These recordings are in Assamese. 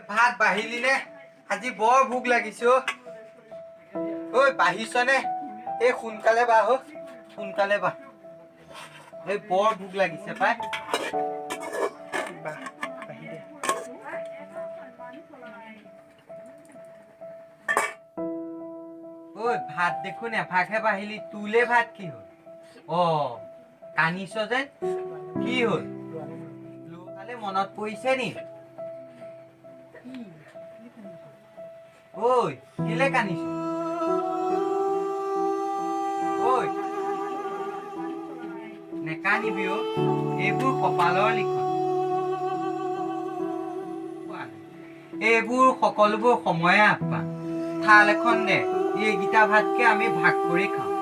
ভাত বাহিলি নে আজি বৰ ভোক লাগিছে ঐ বাহিছনে এই সোনকালে বা সোনকালে বা এই বৰ ভোক লাগিছে পাই ঐ ভাত দেখোন এভাগহে বাহিলি তোলে ভাত কি হ'ল কানিছ যে কি হ'ল লোহালে মনত পৰিছে নি ঐ কেলে কানিছ ঐ নেকানিবি এইবোৰ কপালৰ লিখন এইবোৰ সকলোবোৰ সময়ে আপা থাল এখন দে এইকেইটা ভাতকে আমি ভাগ কৰি খাওঁ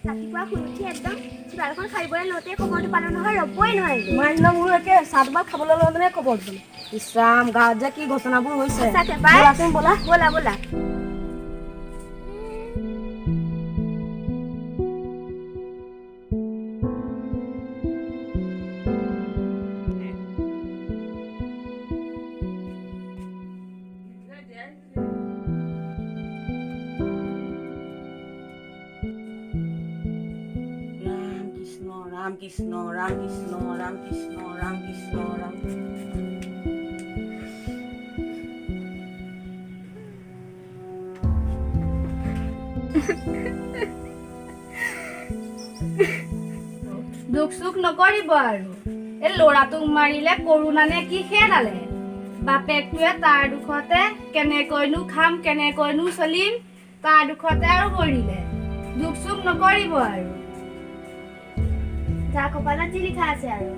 ৰাতিপুৱা শুই উঠি একদম চিবালখন খাৰিবলৈ লওঁতে খবৰটো পালোঁ নহয় ৰ'বই নোৱাৰিলোঁ মাইন মোৰ একে চাহপাত খাবলৈ লওঁতে খবৰ দিলে ইছৰাম গাঁৱত যে কি ঘটনাবোৰ হৈছে ব'লাচোন ব'লা ব'লা ব'লা Ram Krishna, Ram Krishna, Ram Krishna, Ram Krishna, Ram দুখ সুখ নকৰিব আৰু এই ল'ৰাটোক মাৰিলে কৰোণানে কি খেদালে বাপেকটোৱে তাৰ দুখতে কেনেকৈনো খাম কেনেকৈনো চলিম তাৰ দুখতে আৰু মৰিলে দুখ সুখ নকৰিব আৰু যা কপালত যি লিখা আছে আৰু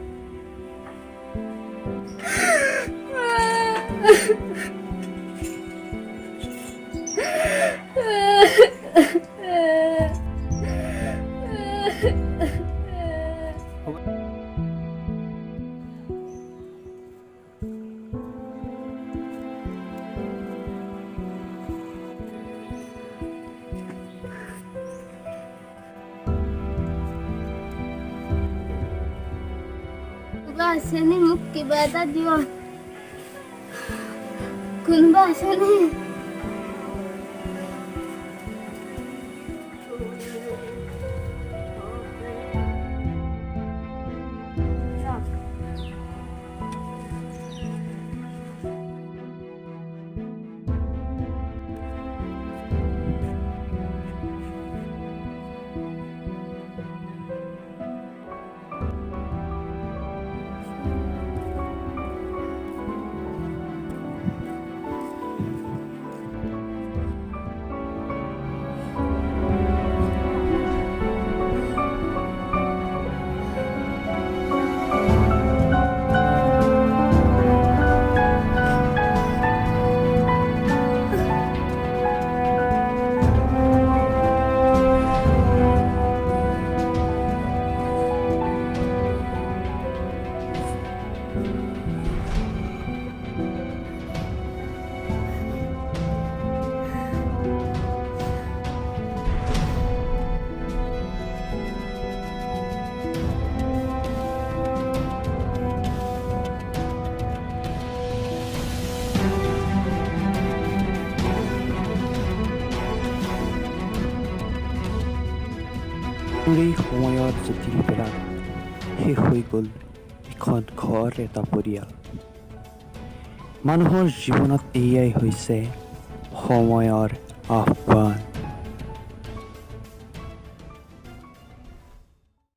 আছেনে মোক কিবা এটা দিয় কোনোবা আছেনে? এই সময়ত জটিল বেলাত শেষ হৈ গ'ল এখন ঘৰ এটা পৰিয়াল। মানুহৰ জীৱনত এয়াই হৈছে সময়ৰ আহ্বান।